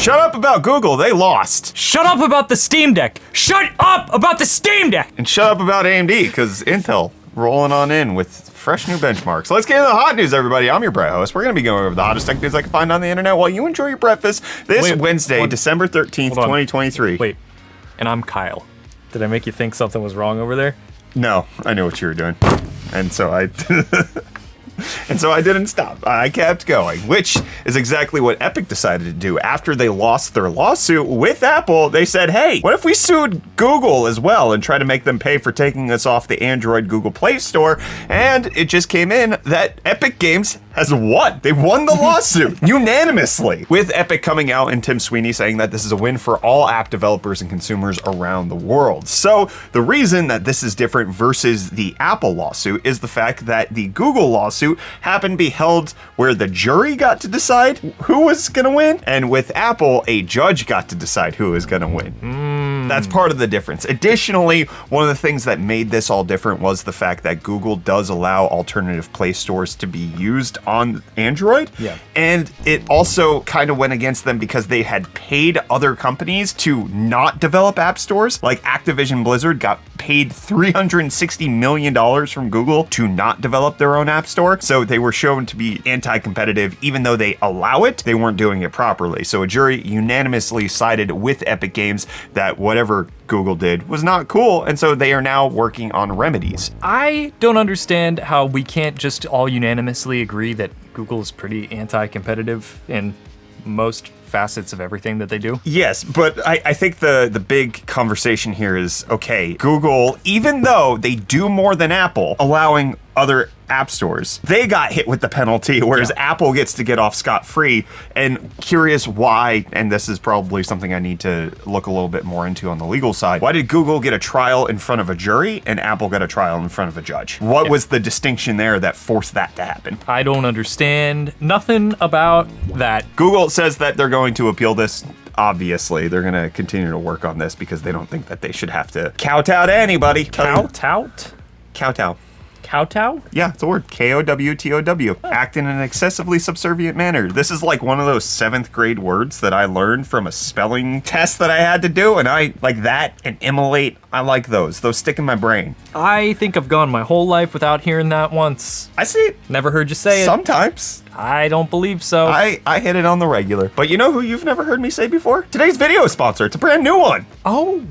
Shut up about Google, they lost. Shut up about the Steam Deck. Shut up about the Steam Deck. And shut up about AMD, because Intel rolling on in with fresh new benchmarks. Let's get into the hot news, everybody. I'm your Brett host. We're going to be going over the hottest tech news I can find on the internet while you enjoy your breakfast this Wednesday, December 13th, 2023. Wait, and I'm Kyle. Did I make you think something was wrong over there? No, I knew what you were doing. And so I didn't stop. I kept going, which is exactly what Epic decided to do. After they lost their lawsuit with Apple, they said, hey, what if we sued Google as well and try to make them pay for taking us off the Android Google Play Store? And it just came in that Epic Games has won. They won the lawsuit unanimously, with Epic coming out and Tim Sweeney saying that this is a win for all app developers and consumers around the world. So the reason that this is different versus the Apple lawsuit is the fact that the Google lawsuit happened to be held where the jury got to decide who was going to win, and with Apple, a judge got to decide who was going to win. That's part of the difference. Additionally, one of the things that made this all different was the fact that Google does allow alternative Play stores to be used on Android. Yeah. And it also kind of went against them because they had paid other companies to not develop app stores. Like Activision Blizzard got paid $360 million from Google to not develop their own app store. So they were shown to be anti-competitive. Even though they allow it, they weren't doing it properly. So a jury unanimously sided with Epic Games that whatever Google did was not cool, and so they are now working on remedies. I don't understand how we can't just all unanimously agree that Google is pretty anti-competitive in most facets of everything that they do. Yes, but I think the big conversation here is, okay, Google, even though they do more than Apple, allowing other app stores, they got hit with the penalty, whereas Apple gets to get off scot-free. And curious why, and this is probably something I need to look a little bit more into on the legal side, why did Google get a trial in front of a jury and Apple got a trial in front of a judge? What was the distinction there that forced that to happen? I don't understand nothing about that. Google says that they're going to appeal this. Obviously, they're going to continue to work on this because they don't think that they should have to kowtow to anybody. Kowtow? Kowtow. Kowtow? Yeah, it's a word. K-O-W-T-O-W. Act in an excessively subservient manner. This is like one of those 7th grade words that I learned from a spelling test that I had to do, and I like that and immolate. I like those. Those stick in my brain. I think I've gone my whole life without hearing that once. I see it. Never heard you say it. Sometimes. I don't believe so. I hit it on the regular. But you know who you've never heard me say before? Today's video sponsor. It's a brand new one. Oh!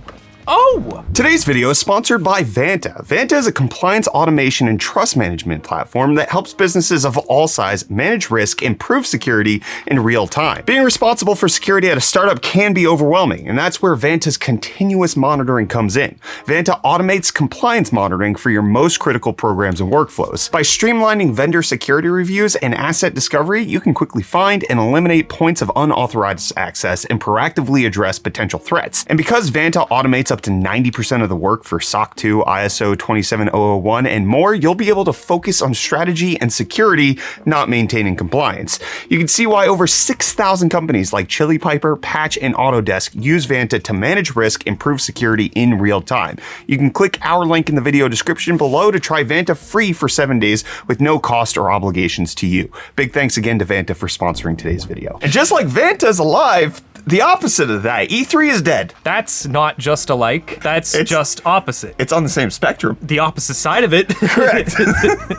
Today's video is sponsored by Vanta. Vanta is a compliance automation and trust management platform that helps businesses of all size manage risk, improve security in real time. Being responsible for security at a startup can be overwhelming, and that's where Vanta's continuous monitoring comes in. Vanta automates compliance monitoring for your most critical programs and workflows. By streamlining vendor security reviews and asset discovery, you can quickly find and eliminate points of unauthorized access and proactively address potential threats. And because Vanta automates up to 90% of the work for SOC 2, ISO 27001, and more, you'll be able to focus on strategy and security, not maintaining compliance. You can see why over 6,000 companies like Chili Piper, Patch, and Autodesk use Vanta to manage risk, improve security in real time. You can click our link in the video description below to try Vanta free for 7 days with no cost or obligations to you. Big thanks again to Vanta for sponsoring today's video. And just like Vanta's alive, the opposite of that, E3 is dead. That's not just alike, that's just opposite. It's on the same spectrum. The opposite side of it. Correct.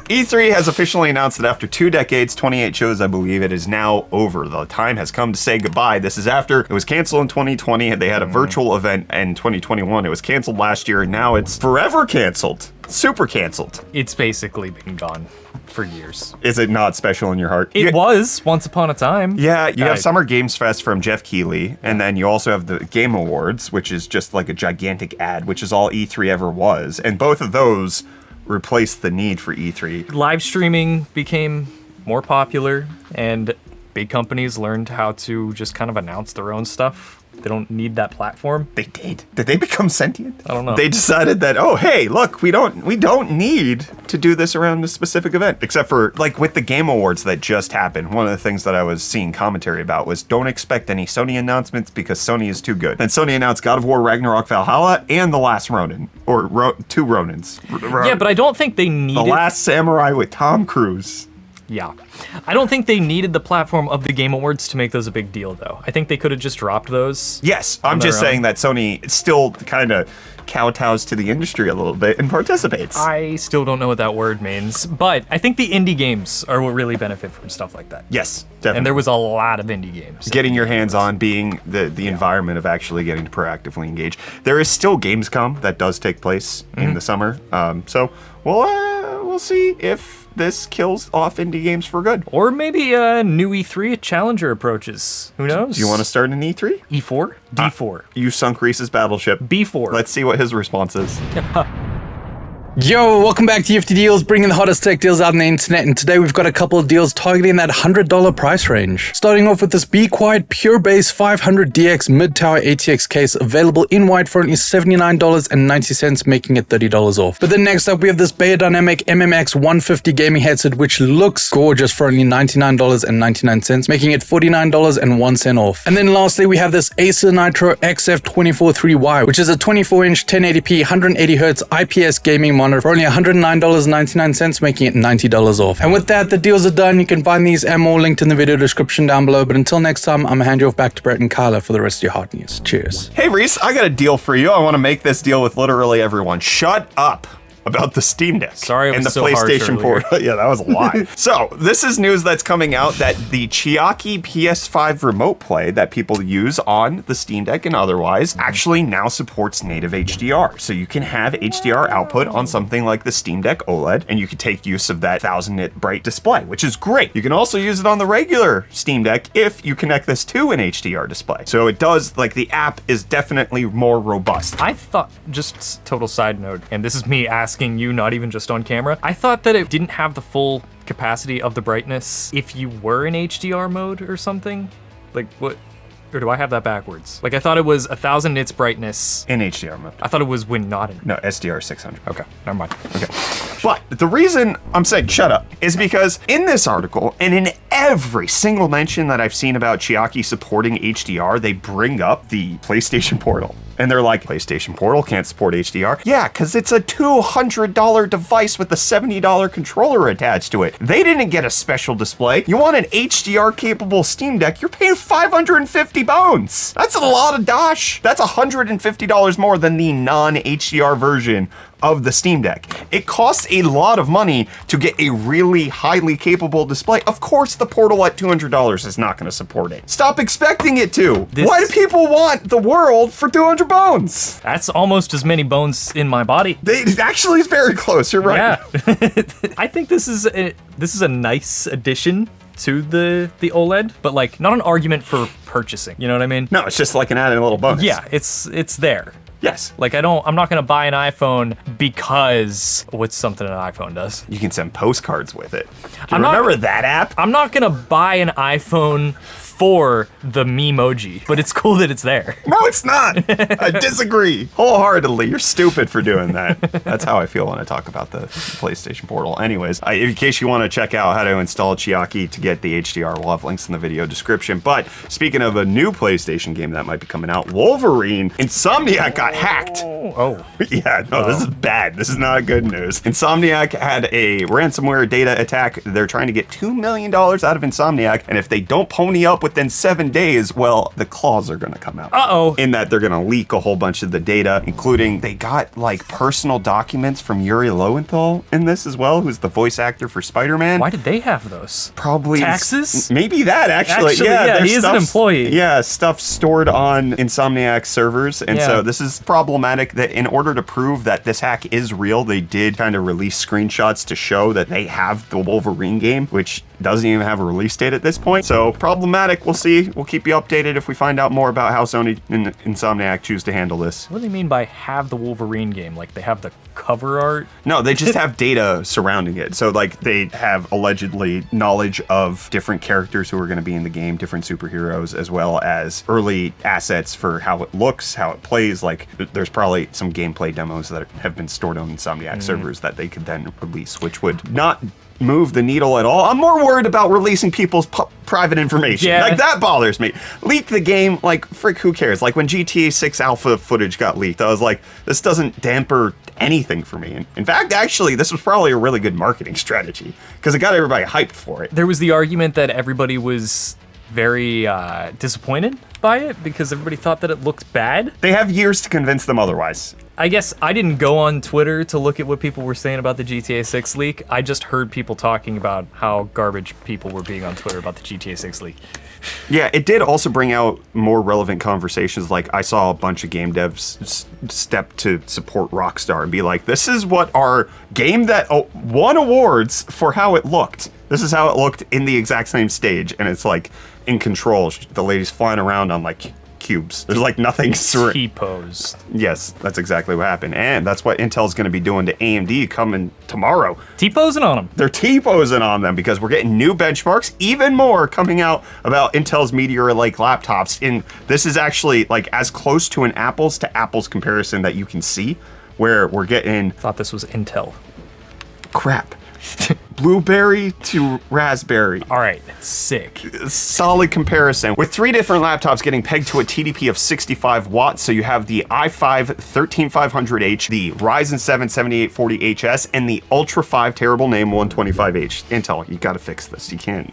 E3 has officially announced that after 2 decades, 28 shows, I believe, it is now over. The time has come to say goodbye. This is after it was canceled in 2020. They had a virtual event in 2021. It was canceled last year, and now it's forever canceled. Super canceled. It's basically been gone for years. Is it not special in your heart? It was once upon a time. Yeah, you have Summer Games Fest from Jeff Keighley, and then you also have the Game Awards, which is just like a gigantic ad, which is all E3 ever was. And both of those replaced the need for E3. Live streaming became more popular, and big companies learned how to just kind of announce their own stuff. They don't need that platform. They did. Did they become sentient? I don't know. They decided that, oh, hey, look, we don't need to do this around a specific event. Except for, like, with the Game Awards that just happened, one of the things that I was seeing commentary about was don't expect any Sony announcements because Sony is too good. And Sony announced God of War Ragnarok Valhalla and The Last Ronin. Or two Ronins. Yeah, but I don't think they needed... The Last Samurai with Tom Cruise. Yeah. I don't think they needed the platform of the Game Awards to make those a big deal, though. I think they could have just dropped those. Yes, I'm just saying that Sony still kind of kowtows to the industry a little bit and participates. I still don't know what that word means, but I think the indie games are what really benefit from stuff like that. Yes, definitely. And there was a lot of indie games. Getting your hands on, being the environment of actually getting to proactively engage. There is still Gamescom that does take place in the summer, so we'll see if this kills off indie games for good. Or maybe a new E3 Challenger approaches. Who knows? Do you want to start an E3? E4? D4. You sunk Reese's battleship. B4. Let's see what his response is. Yo, welcome back to UFD Deals, bringing the hottest tech deals out on the internet, and today we've got a couple of deals targeting that $100 price range. Starting off with this Be Quiet Pure Base 500DX Mid-Tower ATX case, available in white for only $79.90, making it $30 off. But then next up we have this Beyerdynamic MMX 150 gaming headset, which looks gorgeous for only $99.99, making it $49.01 off. And then lastly we have this Acer Nitro XF243Y, which is a 24-inch 1080p 180Hz IPS gaming monitor for only $109.99, making it $90 off. And with that, the deals are done. You can find these and more linked in the video description down below. But until next time, I'm gonna hand you off back to Brett and Kyla for the rest of your hot news. Cheers. Hey Reece, I got a deal for you. I want to make this deal with literally everyone. Shut up about the Steam Deck. Sorry, and was the so harsh PlayStation earlier. Portal. Yeah, that was a lie. So this is news that's coming out that the Chiaki PS5 Remote Play that people use on the Steam Deck and otherwise actually now supports native HDR. So you can have HDR output on something like the Steam Deck OLED, and you can take use of that 1000-nit bright display, which is great. You can also use it on the regular Steam Deck if you connect this to an HDR display. So it does, like, the app is definitely more robust. I thought, just total side note, and this is me asking you, not even just on camera, I thought that it didn't have the full capacity of the brightness if you were in HDR mode or something. Like, what? Or do I have that backwards? Like, I thought it was 1000 nits brightness. In HDR mode. I thought it was when not in. No, SDR 600. Okay, never mind. Okay. But the reason I'm saying shut up is because in this article and in every single mention that I've seen about Chiaki supporting HDR, they bring up the PlayStation Portal. And they're like, PlayStation Portal can't support HDR. Yeah, because it's a $200 device with a $70 controller attached to it. They didn't get a special display. You want an HDR capable Steam Deck, you're paying 550 bones. That's a lot of dosh. That's $150 more than the non-HDR version of the Steam Deck. It costs a lot of money to get a really highly capable display. Of course, the Portal at $200 is not going to support it. Stop expecting it to. Why do people want the world for 200 bones? That's almost as many bones in my body. It actually is very close. You're right. Yeah. I think this is a nice addition to the OLED, but like not an argument for purchasing. You know what I mean? No, it's just like an added little bonus. Yeah, it's there. Yes. Like I'm not gonna buy an iPhone because what's something an iPhone does? You can send postcards with it. Do you I'm not- remember that app? I'm not gonna buy an iPhone for the memoji, but it's cool that it's there. No, it's not. I disagree wholeheartedly. You're stupid for doing that. That's how I feel when I talk about the PlayStation Portal. Anyways, in case you want to check out how to install Chiaki to get the HDR, we'll have links in the video description. But speaking of a new PlayStation game that might be coming out, Wolverine, Insomniac got hacked. Oh. Yeah, no, this is bad. This is not good news. Insomniac had a ransomware data attack. They're trying to get $2 million out of Insomniac, and if they don't pony up within 7 days, well, the claws are gonna come out. Uh-oh. In that they're gonna leak a whole bunch of the data, including they got like personal documents from Yuri Lowenthal in this as well, who's the voice actor for Spider-Man. Why did they have those? Probably taxes? Maybe that actually. Yeah, there's he is an employee. Yeah, stuff stored on Insomniac servers, and so this is problematic. That in order to prove that this hack is real, they did kind of release screenshots to show that they have the Wolverine game, which doesn't even have a release date at this point. So problematic. We'll see. We'll keep you updated if we find out more about how Sony and Insomniac choose to handle this. What do they mean by have the Wolverine game? Like they have the cover art? No, they just have data surrounding it. So like they have allegedly knowledge of different characters who are going to be in the game, different superheroes, as well as early assets for how it looks, how it plays. Like there's probably some gameplay demos that have been stored on Insomniac servers that they could then release, which would not move the needle at all. I'm more worried about releasing people's private information. Yeah. Like, that bothers me. Leak the game, like, frick, who cares? Like, when GTA 6 alpha footage got leaked, I was like, this doesn't damper anything for me. In fact, actually, this was probably a really good marketing strategy because it got everybody hyped for it. There was the argument that everybody was very disappointed by it because everybody thought that it looked bad. They have years to convince them otherwise. I guess I didn't go on Twitter to look at what people were saying about the GTA 6 leak. I just heard people talking about how garbage people were being on Twitter about the GTA 6 leak. Yeah, it did also bring out more relevant conversations. Like, I saw a bunch of game devs step to support Rockstar and be like, this is what our game that won awards for how it looked. This is how it looked in the exact same stage. And it's like in control. The lady's flying around on like cubes. There's like nothing. T-posed. Yes, that's exactly what happened. And that's what Intel's going to be doing to AMD coming tomorrow. T-posing on them. They're T-posing on them because we're getting new benchmarks, even more coming out about Intel's Meteor-like laptops. And this is actually like as close to an apples to apples comparison that you can see, where we're getting... Thought this was Intel. Crap. Blueberry to raspberry. All right, sick. Solid comparison with 3 different laptops getting pegged to a TDP of 65 watts. So you have the i5 13500H, the Ryzen 7 7840HS, and the Ultra 5, terrible name, 125H. Intel, you gotta fix this. You can't.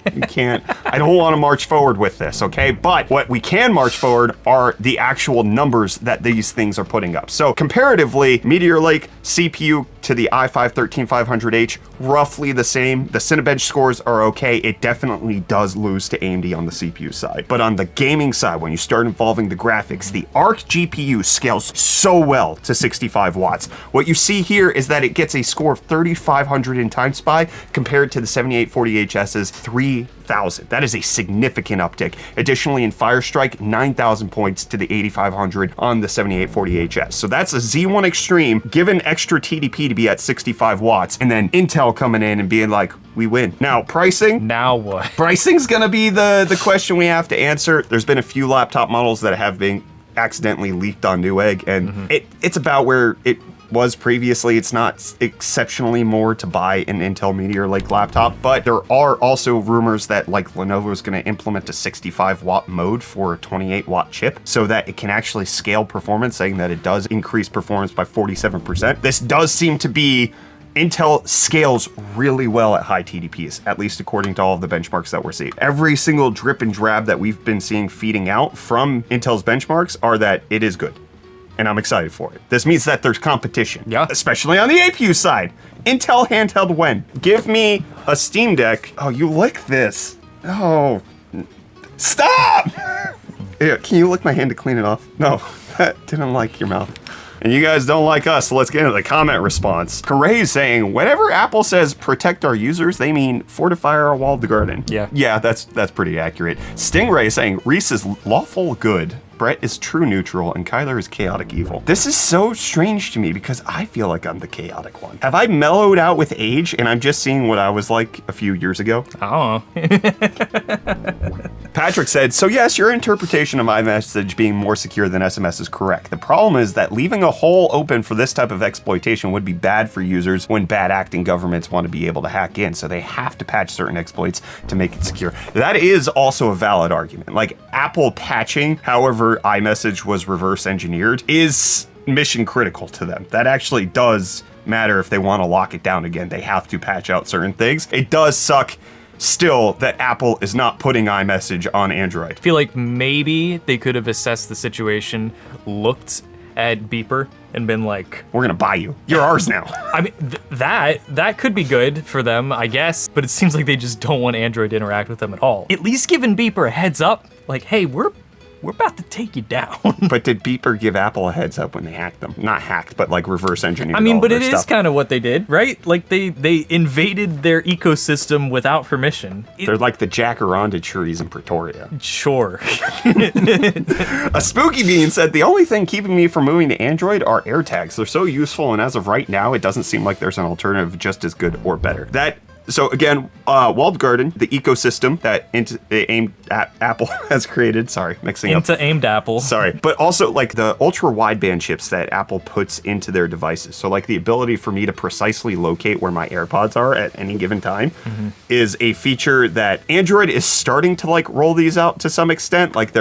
I don't want to march forward with this, okay? But what we can march forward are the actual numbers that these things are putting up. So comparatively, Meteor Lake CPU to the i5 13500H, roughly the same. The Cinebench scores are okay. It definitely does lose to AMD on the CPU side. But on the gaming side, when you start involving the graphics, the Arc GPU scales so well to 65 watts. What you see here is that it gets a score of 3,500 in Time Spy compared to the 7840HS's 3,000. That is a significant uptick. Additionally, in Firestrike, 9,000 points to the 8,500 on the 7840HS. So that's a Z1 Extreme given extra TDP to be at 65 watts, and then Intel coming in and being like, we win. Now, pricing. Now what? Pricing's gonna be the question we have to answer. There's been a few laptop models that have been accidentally leaked on Newegg, and it's about where it was previously. It's not exceptionally more to buy an Intel Meteor Lake laptop, but there are also rumors that like Lenovo is going to implement a 65 watt mode for a 28 watt chip so that it can actually scale performance, saying that it does increase performance by 47%. This does seem to be Intel scales really well at high TDPs, at least according to all of the benchmarks that we're seeing. Every single drip and drab that we've been seeing feeding out from Intel's benchmarks are that it is good. And I'm excited for it. This means that there's competition. Yeah. Especially on the APU side. Intel handheld when? Give me a Steam Deck. Oh, you lick this. Oh. Stop! Here, can you lick my hand to clean it off? No, that didn't like your mouth. And you guys don't like us, so let's get into the comment response. Hooray saying, whenever Apple says protect our users, they mean fortify our walled garden. Yeah. Yeah, that's pretty accurate. Stingray saying, Reece is lawful good, Brett is true neutral, and Kyler is chaotic evil. This is so strange to me because I feel like I'm the chaotic one. Have I mellowed out with age and I'm just seeing what I was like a few years ago? I don't know. Patrick said, so yes, your interpretation of iMessage being more secure than SMS is correct. The problem is that leaving a hole open for this type of exploitation would be bad for users when bad acting governments want to be able to hack in, so they have to patch certain exploits to make it secure. That is also a valid argument. Like, Apple patching, however iMessage was reverse engineered, is mission critical to them. That actually does matter if they want to lock it down again. They have to patch out certain things. It does suck still that Apple is not putting iMessage on Android. I feel like maybe they could have assessed the situation, looked at Beeper, and been like, we're gonna buy you. You're ours now. I mean, that could be good for them, I guess, but it seems like they just don't want Android to interact with them at all. At least giving Beeper a heads up, like, hey, we're about to take you down. But did Beeper give Apple a heads up when they hacked them? Not hacked, but like reverse engineered. I mean, but it is kind of what they did, right? Like they invaded their ecosystem without permission. They're like the Jacaranda trees in Pretoria. Sure. A Spooky Bean said, the only thing keeping me from moving to Android are AirTags. They're so useful, and as of right now, it doesn't seem like there's an alternative just as good or better. That So again, walled garden, the ecosystem that Apple has created. Sorry, mixing up. Into aimed Apple. Sorry, but also like the ultra wideband chips that Apple puts into their devices. So like the ability for me to precisely locate where my AirPods are at any given time is a feature that Android is starting to like roll these out to some extent. Like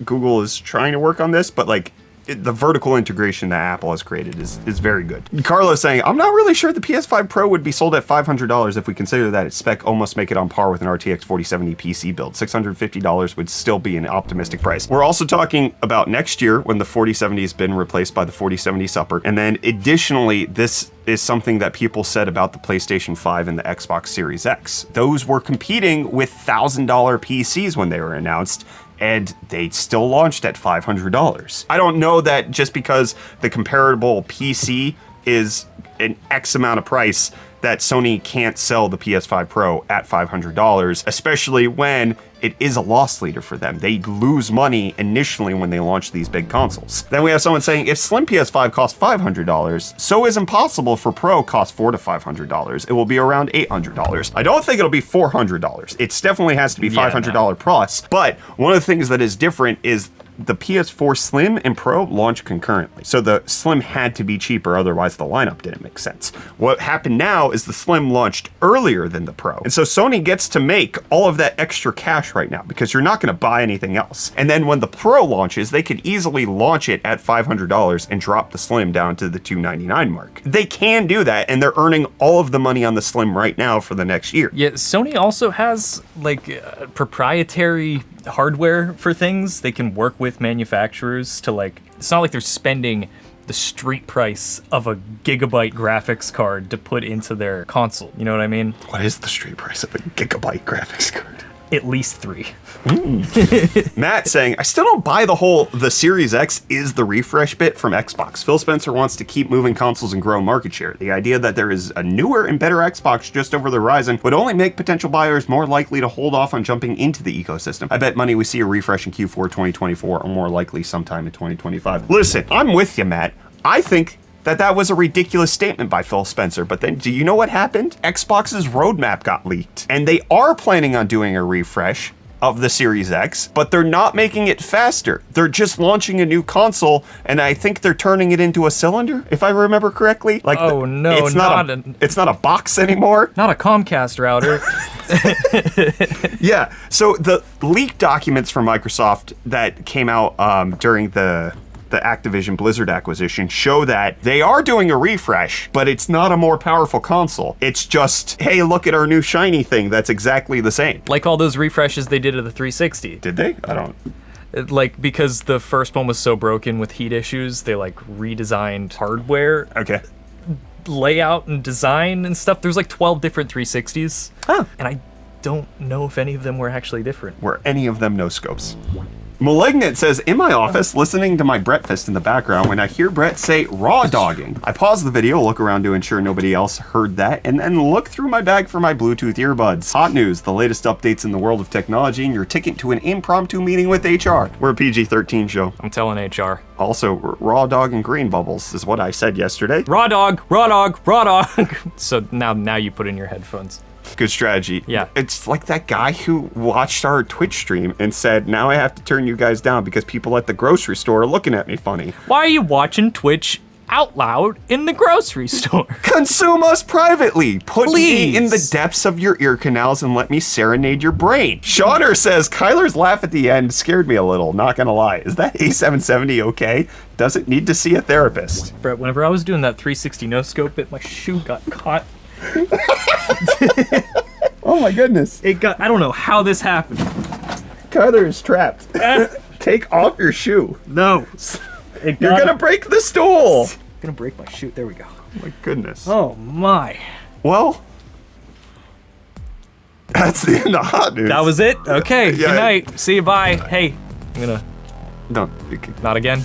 Google is trying to work on this, but like the vertical integration that Apple has created is very good. Carlos saying, I'm not really sure the PS5 Pro would be sold at $500 if we consider that its spec almost make it on par with an RTX 4070 PC build. $650 would still be an optimistic price. We're also talking about next year when the 4070 has been replaced by the 4070 Super. And then additionally, this is something that people said about the PlayStation 5 and the Xbox Series X. Those were competing with $1,000 PCs when they were announced, and they still launched at $500. I don't know that just because the comparable PC is an X amount of price that Sony can't sell the PS5 Pro at $500, especially when it is a loss leader for them. They lose money initially when they launch these big consoles. Then we have someone saying, if slim PS5 costs $500, so is Impossible for Pro costs $400 to $500. It will be around $800. I don't think it'll be $400. It definitely has to be $500 plus, but one of the things that is different is the PS4 Slim and Pro launched concurrently. So the Slim had to be cheaper, otherwise the lineup didn't make sense. What happened now is the Slim launched earlier than the Pro. And so Sony gets to make all of that extra cash right now because you're not gonna buy anything else. And then when the Pro launches, they could easily launch it at $500 and drop the Slim down to the $299 mark. They can do that, and they're earning all of the money on the Slim right now for the next year. Yeah, Sony also has like proprietary hardware for things. They can work with manufacturers to like, it's not like they're spending the street price of a gigabyte graphics card to put into their console. You know what I mean? What is the street price of a gigabyte graphics card? At least 3. Matt saying, I still don't buy the Series X is the refresh bit from Xbox. Phil Spencer wants to keep moving consoles and grow market share. The idea that there is a newer and better Xbox just over the horizon would only make potential buyers more likely to hold off on jumping into the ecosystem. I bet money we see a refresh in Q4 2024 or more likely sometime in 2025. Listen, I'm with you, Matt. I think that was a ridiculous statement by Phil Spencer, but then do you know what happened? Xbox's roadmap got leaked, and they are planning on doing a refresh of the Series X, but they're not making it faster. They're just launching a new console, and I think they're turning it into a cylinder, if I remember correctly. Like, it's not a box anymore. Not a Comcast router. Yeah, so the leaked documents from Microsoft that came out during the Activision Blizzard acquisition show that they are doing a refresh, but it's not a more powerful console. It's just, hey, look at our new shiny thing that's exactly the same. Like all those refreshes they did of the 360. Did they? I don't. Like, because the first one was so broken with heat issues, they like redesigned hardware. Okay. Layout and design and stuff. There's like 12 different 360s. Oh. And I don't know if any of them were actually different. Were any of them no scopes? Malignant says, in my office, listening to my breakfast in the background when I hear Brett say raw dogging. I pause the video, look around to ensure nobody else heard that, and then look through my bag for my Bluetooth earbuds. Hot news, the latest updates in the world of technology, and your ticket to an impromptu meeting with HR. We're a PG-13 show. I'm telling HR. Also, raw dog and green bubbles is what I said yesterday. Raw dog, raw dog, raw dog. So now you put in your headphones. Good strategy. Yeah. It's like that guy who watched our Twitch stream and said, now I have to turn you guys down because people at the grocery store are looking at me funny. Why are you watching Twitch out loud in the grocery store? Consume us privately. Put Please. me in the depths of your ear canals and let me serenade your brain. Shauner says, Kyler's laugh at the end scared me a little, not gonna lie. Is that A770 okay? Doesn't need to see a therapist. Brett, whenever I was doing that 360 no scope bit, my shoe got caught. Oh my goodness. I don't know how this happened. Kyler is trapped. Take off your shoe. No. You're gonna break the stool. I'm gonna break my shoe. There we go. Oh my goodness. Oh my. Well, that's the end of hot news. That was it? Okay. Yeah. Good night. See you. Bye. Hey, I'm gonna. No. Not again.